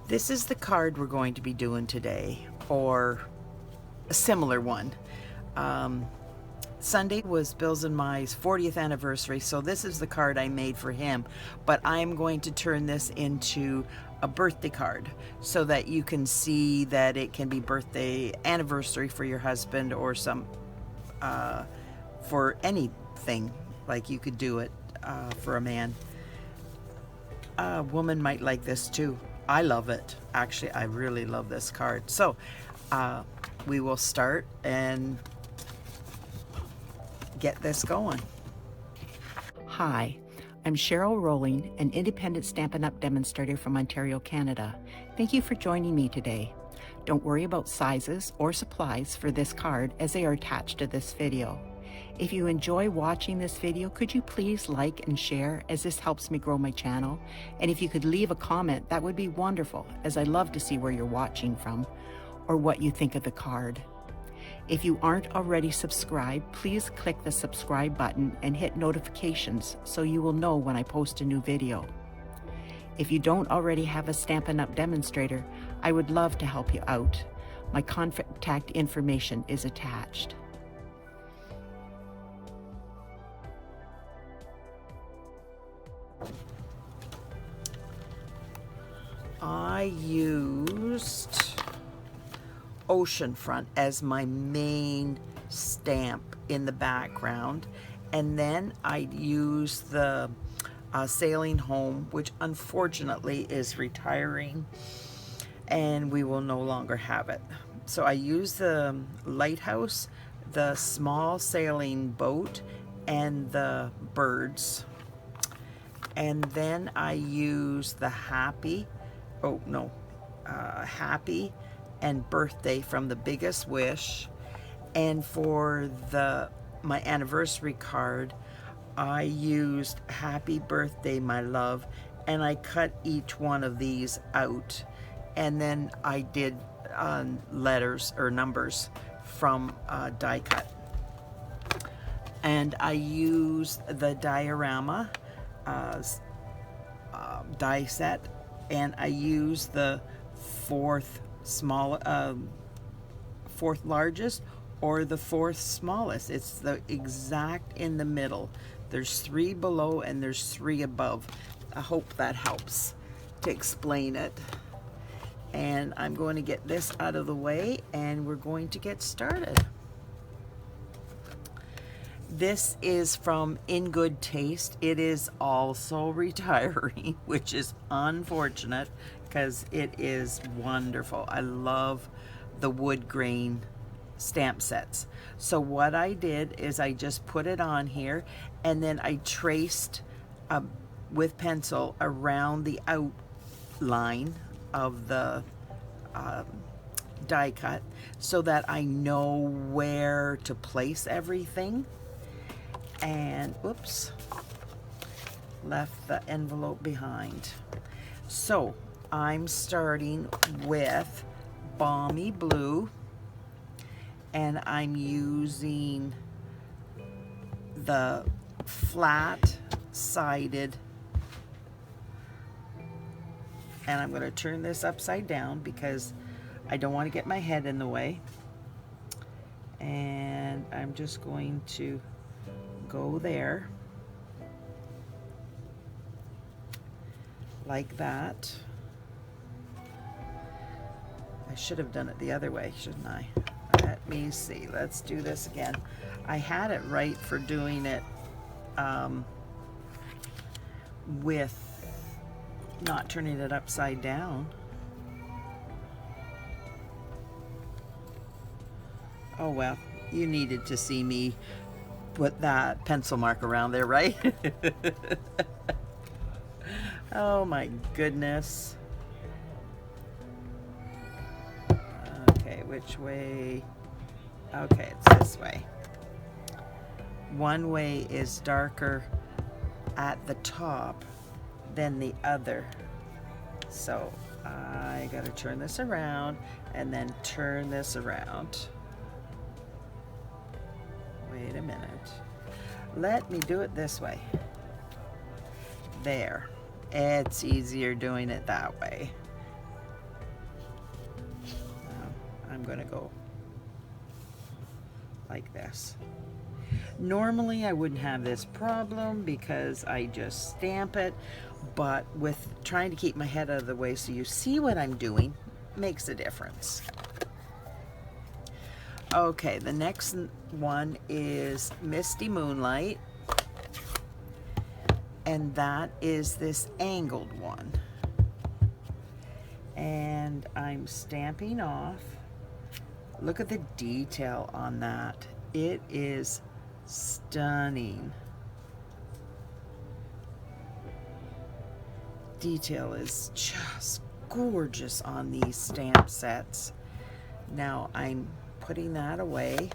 This is the card we're going to be doing today, or a similar one. Sunday was Bill's and my 40th anniversary, so this is the card I made for him, but I'm going to turn this into a birthday card so that you can see that it can be birthday, anniversary for your husband, or some for anything. Like, you could do it for a man. A woman might like this too. I love it. Actually, I really love this card. So we will start and get this going. Hi, I'm Cheryl Rowling, an independent Stampin' Up! Demonstrator from Ontario, Canada. Thank you for joining me today. Don't worry about sizes or supplies for this card, as they are attached to this video. If you enjoy watching this video, could you please like and share, as this helps me grow my channel? And if you could leave a comment, that would be wonderful, as I love to see where you're watching from or what you think of the card. If you aren't already subscribed, please click the subscribe button and hit notifications so you will know when I post a new video. If you don't already have a Stampin' Up! Demonstrator, I would love to help you out. My contact information is attached. I used Oceanfront as my main stamp in the background, and then I used the Sailing Home, which unfortunately is retiring and we will no longer have it. So I used the lighthouse, the small sailing boat, and the birds. And then I used the happy and birthday from The Biggest Wish. And for my anniversary card, I used Happy Birthday, My Love, and I cut each one of these out. And then I did letters or numbers from die cut. And I used the Diorama die set, and I used the fourth largest or the fourth smallest. It's the exact in the middle. There's 3 below and there's 3 above. I hope that helps to explain it. And I'm going to get this out of the way and we're going to get started. This is from In Good Taste. It is also retiring, which is unfortunate because it is wonderful. I love the wood grain stamp sets. So what I did is I just put it on here, and then I traced with pencil around the outline of the die cut so that I know where to place everything. And oops, left the envelope behind. So I'm starting with Balmy Blue, and I'm using the flat-sided, and I'm going to turn this upside down because I don't want to get my head in the way. And I'm just going to go there like that. I should have done it the other way, shouldn't I? Let me see. Let's do this again. I had it right for doing it with not turning it upside down. Oh well, you needed to see me put that pencil mark around there, right? Oh my goodness. Okay, which way? Okay, it's this way. One way is darker at the top than the other. So I gotta turn this around and then turn this around. Wait a minute. Let me do it this way. There. It's easier doing it that way. I'm going to go like this. Normally I wouldn't have this problem because I just stamp it, but with trying to keep my head out of the way so you see what I'm doing makes a difference. Okay, the next one is Misty Moonlight, and that is this angled one. And I'm stamping off. Look at the detail on that. It is stunning. Detail is just gorgeous on these stamp sets. Now I'm putting that away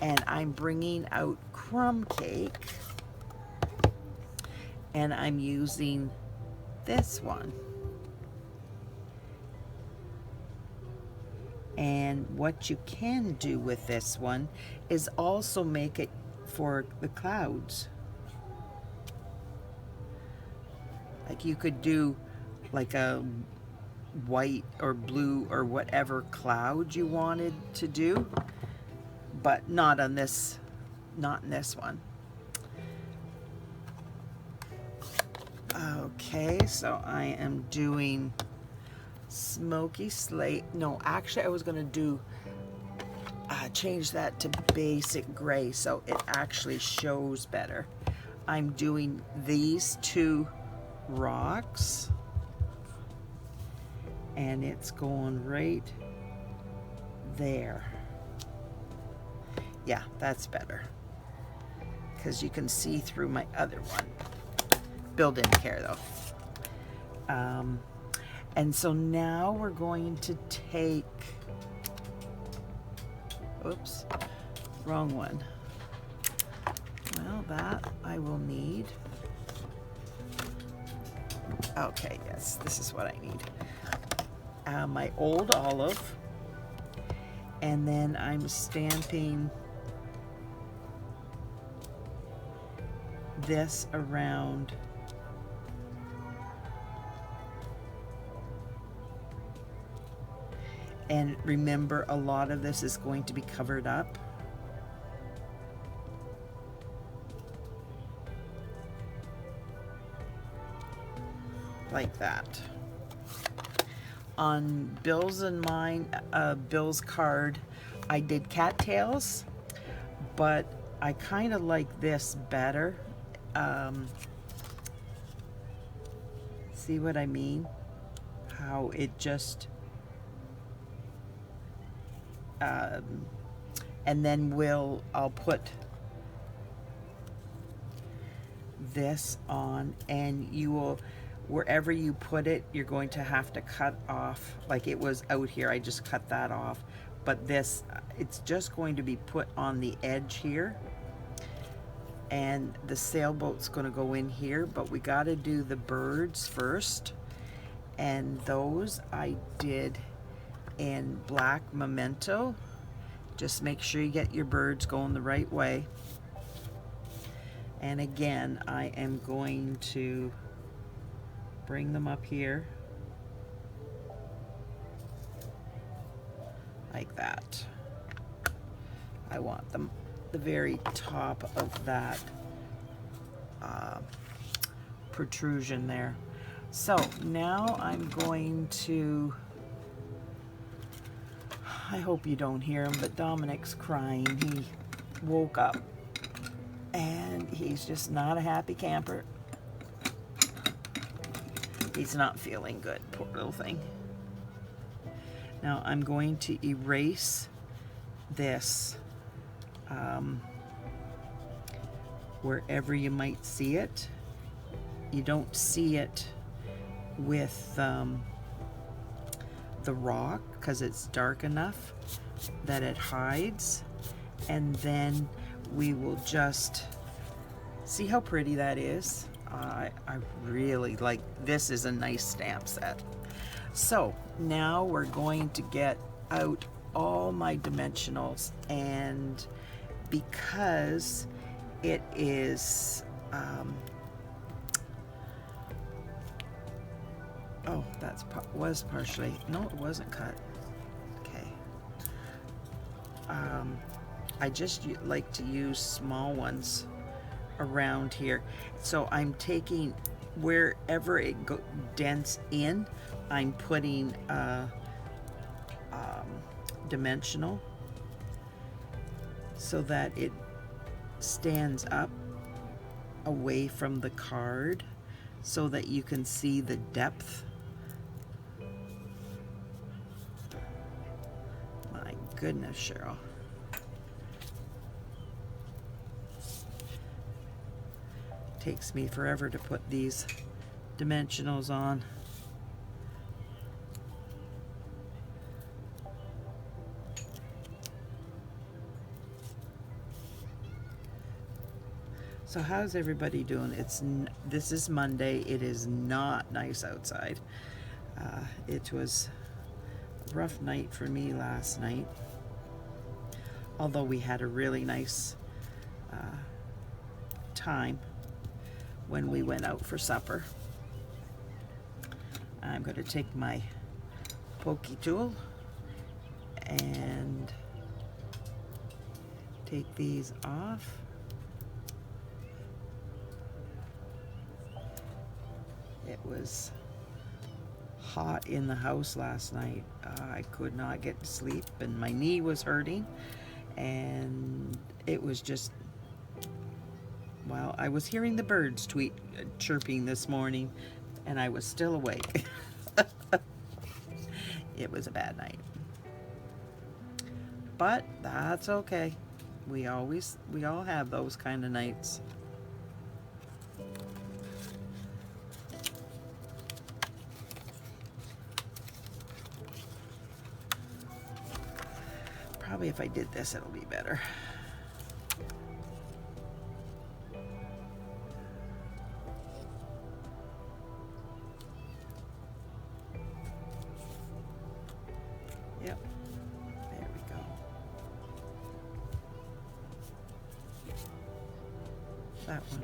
and I'm bringing out Crumb Cake, and I'm using this one. And what you can do with this one is also make it for the clouds. Like you could do like a white or blue or whatever cloud you wanted to do, but not on this, not in this one. Okay, so I am doing smoky slate. No, actually I was gonna do change that to basic gray so it actually shows better. I'm doing these two rocks and it's going right there. Yeah, that's better because you can see through my other one. Bill didn't care though. And so now we're going to take, oops, wrong one. Well, that I will need. Okay, yes, this is what I need. My old olive, and then I'm stamping this around and remember a lot of this is going to be covered up. Like that. On Bill's and mine, Bill's card, I did cattails, but I kind of like this better. See what I mean? How it just, and then I'll put this on, and you will, wherever you put it, you're going to have to cut off, like it was out here, I just cut that off, but this, it's just going to be put on the edge here, and the sailboat's going to go in here, but we got to do the birds first, and those I did in black Momento. Just make sure you get your birds going the right way. And again, I am going to bring them up here like that. I want them the very top of that protrusion there. So now I'm going to, I hope you don't hear him, but Dominic's crying. He woke up and he's just not a happy camper. He's not feeling good, poor little thing. Now I'm going to erase this wherever you might see it. You don't see it with the rock because it's dark enough that it hides, and then we will just see how pretty that is. I really like, this is a nice stamp set. So now we're going to get out all my dimensionals, and because it is oh, that was partially, no, it wasn't cut. Okay, I just like to use small ones around here. So I'm taking wherever it dents in, I'm putting dimensional so that it stands up away from the card so that you can see the depth. My goodness, Cheryl. Takes me forever to put these dimensionals on. So how's everybody doing? This is Monday. It is not nice outside. It was a rough night for me last night, although we had a really nice time when we went out for supper. I'm going to take my pokey tool and take these off. It was hot in the house last night. I could not get to sleep and my knee was hurting, and it was just, well, I was hearing the birds chirping this morning and I was still awake. It was a bad night, but that's okay. We all have those kind of nights. Probably if I did this, it'll be better. Yep, there we go. That one,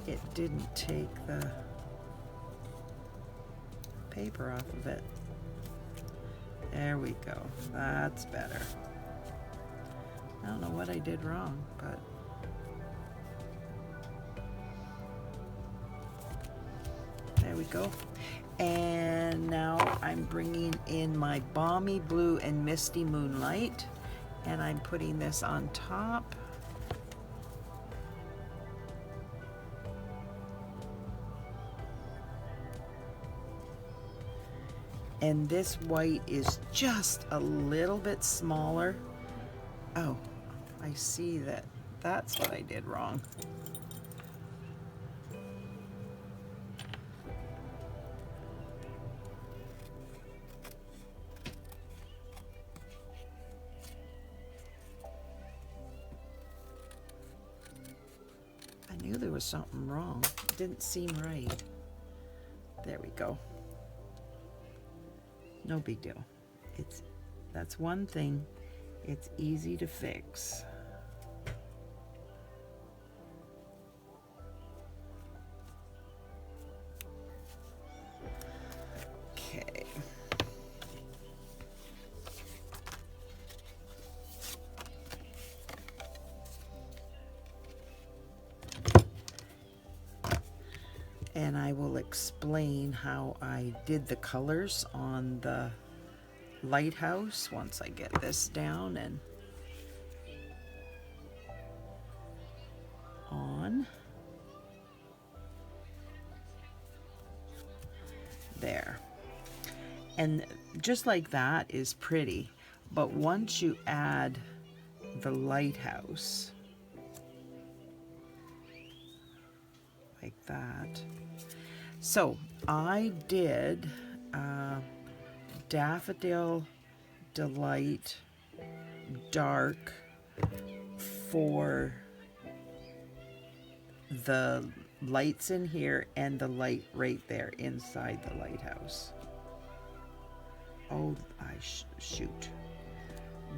it didn't take the paper off of it. There we go. That's better. I don't know what I did wrong, but there we go. And now I'm bringing in my Balmy Blue and Misty Moonlight, and I'm putting this on top. And this white is just a little bit smaller. Oh, I see that. That's what I did wrong. I knew there was something wrong. It didn't seem right. There we go. No big deal. That's one thing. It's easy to fix. Okay. And I will explain how I did the colors on the lighthouse once I get this down and on. There. And just like that is pretty, but once you add the lighthouse like that. So I did Daffodil Delight dark for the lights in here and the light right there inside the lighthouse. Oh, shoot.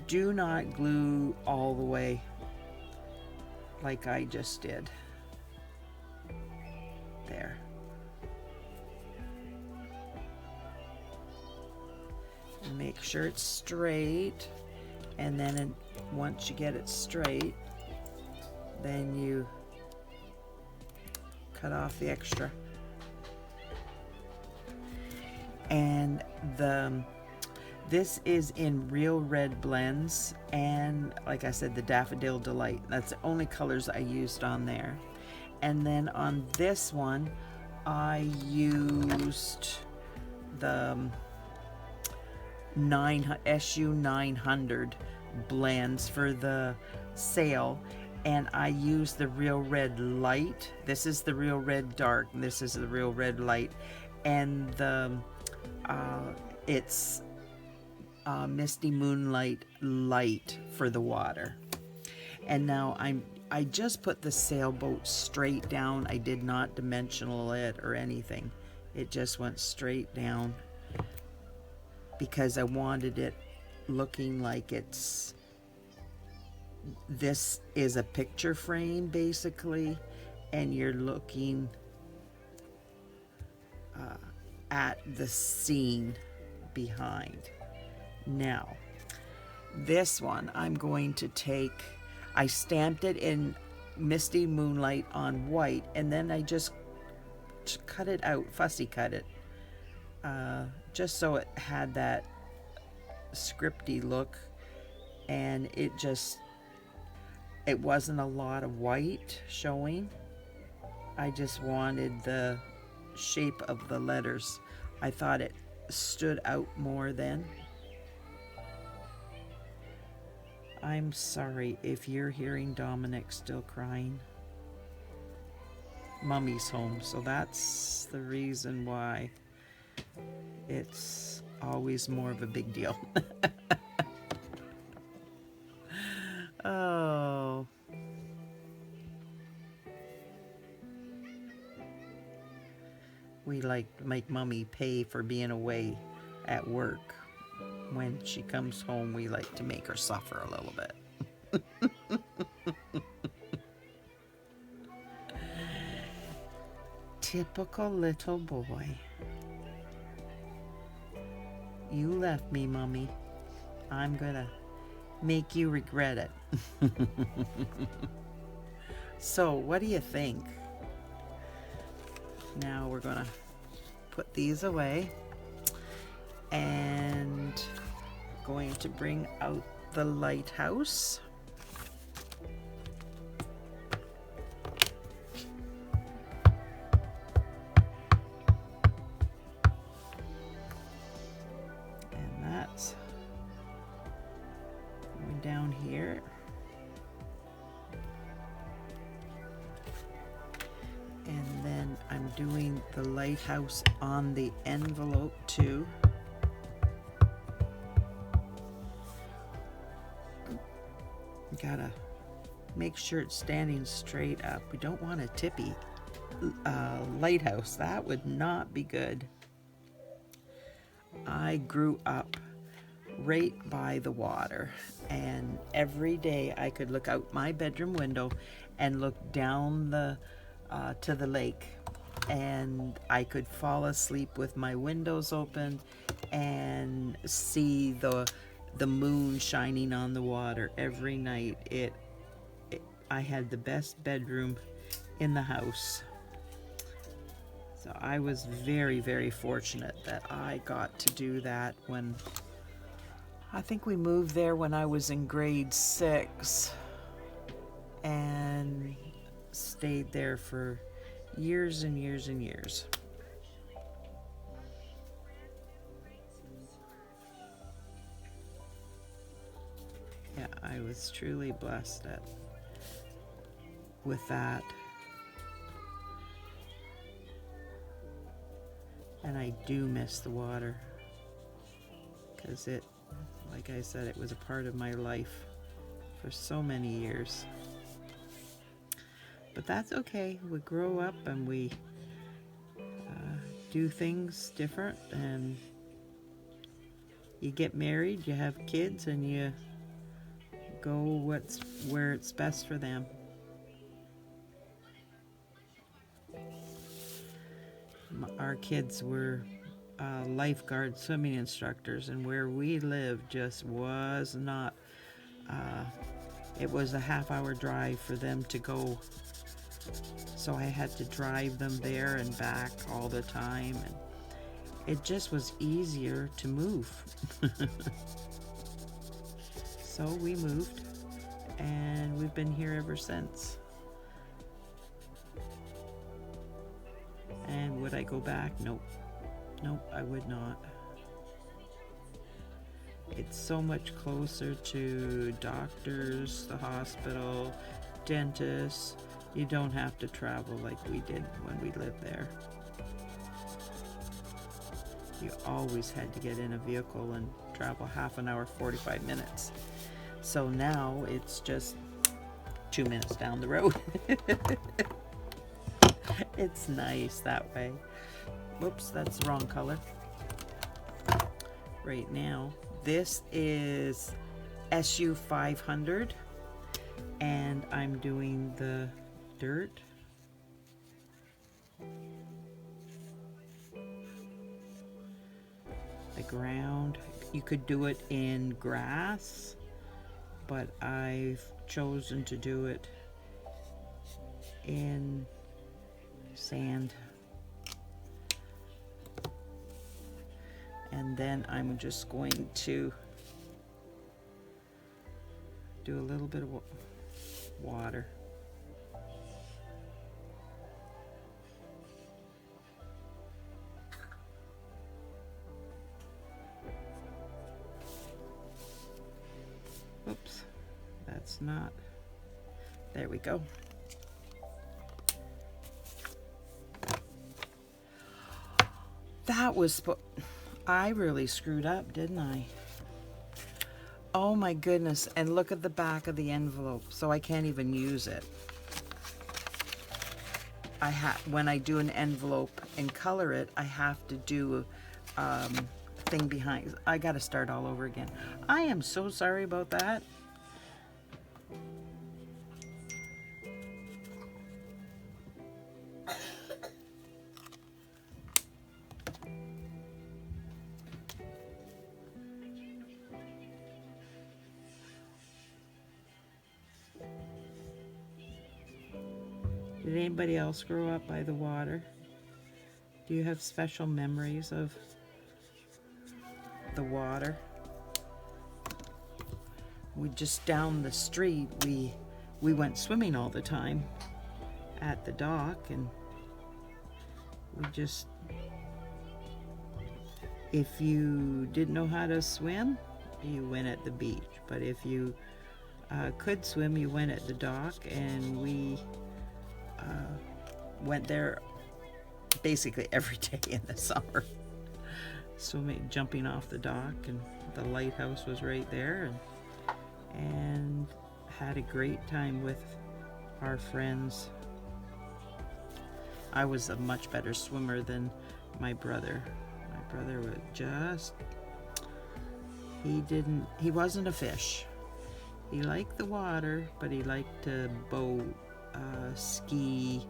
Do not glue all the way like I just did. There. Make sure it's straight, And then once you get it straight, then you cut off the extra. And this is in Real Red blends, and like I said, the Daffodil Delight. That's the only colors I used on there. And then on this one, I used the SU 900 blends for the sail, and I used the Real Red Light. This is the Real Red Dark, and this is the Real Red Light, and the it's Misty Moonlight Light for the water. And now I just put the sailboat straight down. I did not dimensional it or anything. It just went straight down because I wanted it looking like this is a picture frame basically, and you're looking at the scene behind. Now, this one I'm going to take, I stamped it in Misty Moonlight on white, and then I just cut it out, fussy cut it, just so it had that scripty look, and it wasn't a lot of white showing. I just wanted the shape of the letters. I thought it stood out more then. I'm sorry if you're hearing Dominic still crying. Mummy's home, so that's the reason why it's always more of a big deal. Oh. We like to make Mummy pay for being away at work. When she comes home, we like to make her suffer a little bit. Typical little boy. You left me, Mummy. I'm gonna make you regret it. So, what do you think? Now we're gonna put these away, and going to bring out the lighthouse. And that's going down here. And then I'm doing the lighthouse on the envelope too. Gotta make sure it's standing straight up. We don't want a tippy lighthouse. That would not be good. I grew up right by the water, and every day I could look out my bedroom window and look down to the lake, and I could fall asleep with my windows open and see the moon shining on the water every night. I had the best bedroom in the house. So I was very, very fortunate that I got to do that when I think we moved there when I was in grade 6 and stayed there for years and years and years. Yeah, I was truly blessed with that. And I do miss the water, because like I said, it was a part of my life for so many years. But that's okay. We grow up and we do things different, and you get married, you have kids, and you go where it's best for them. Our kids were lifeguard swimming instructors, and where we lived just was not It was a half-hour drive for them to go, so I had to drive them there and back all the time, and it just was easier to move. So we moved, and we've been here ever since. And would I go back? Nope. Nope, I would not. It's so much closer to doctors, the hospital, dentists. You don't have to travel like we did when we lived there. You always had to get in a vehicle and travel half an hour, 45 minutes. So now it's just 2 minutes down the road. It's nice that way. Whoops, that's the wrong color. Right now, this is SU 500, and I'm doing the dirt. The ground. You could do it in grass, but I've chosen to do it in sand. And then I'm just going to do a little bit of water. Oops, that's not, there we go. That was, I really screwed up, didn't I? Oh my goodness, and look at the back of the envelope, so I can't even use it. When I do an envelope and color it, I have to do a thing behind. I gotta start all over again. I am so sorry about that. Did anybody else grow up by the water? Do you have special memories of the water? We just down the street, we went swimming all the time at the dock, and we just, if you didn't know how to swim, you went at the beach. But if you could swim, you went at the dock, and we went there basically every day in the summer. Swimming, jumping off the dock, and the lighthouse was right there, and had a great time with our friends. I was a much better swimmer than my brother. My brother was just, he wasn't a fish. He liked the water, but he liked to boat, ski,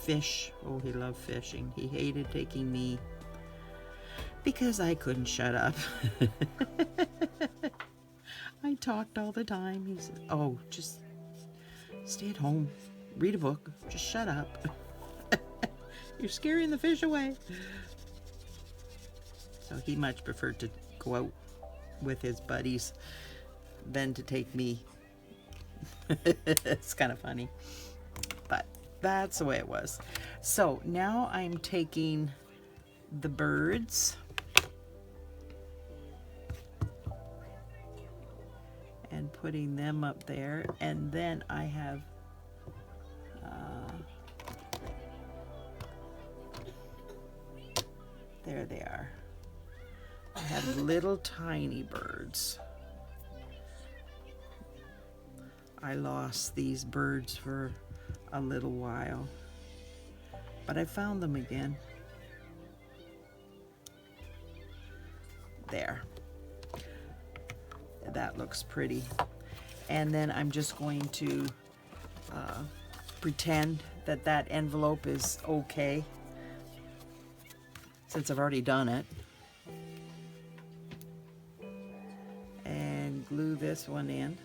fish. Oh, he loved fishing. He hated taking me because I couldn't shut up. I talked all the time. He said, oh, just stay at home, read a book, just shut up. You're scaring the fish away. So he much preferred to go out with his buddies than to take me. It's kind of funny, but that's the way it was. So now I'm taking the birds and putting them up there, and then I have there they are. I have little tiny birds. I lost these birds for a little while, but I found them again. There. That looks pretty. And then I'm just going to pretend that that envelope is okay, since I've already done it. And glue this one in.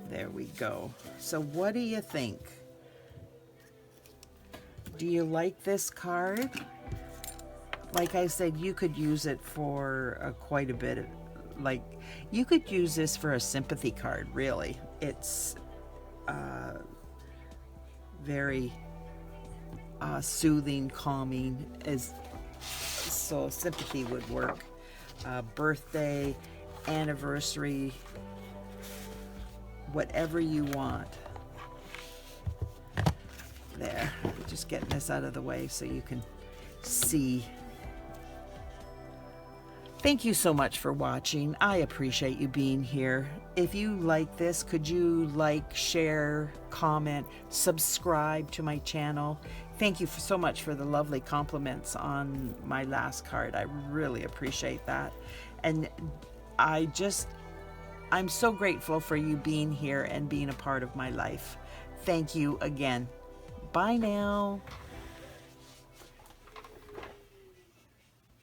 There we go. So what do you think? Do you like this card? Like I said, you could use it for quite a bit of, like, you could use this for a sympathy card, really. It's very soothing, calming, so sympathy would work. Birthday, anniversary, whatever you want. There, just getting this out of the way so you can see. Thank you so much for watching. I appreciate you being here. If you like this, could you like, share, comment, subscribe to my channel? Thank you so much for the lovely compliments on my last card. I really appreciate that. And I'm so grateful for you being here and being a part of my life. Thank you again. Bye now.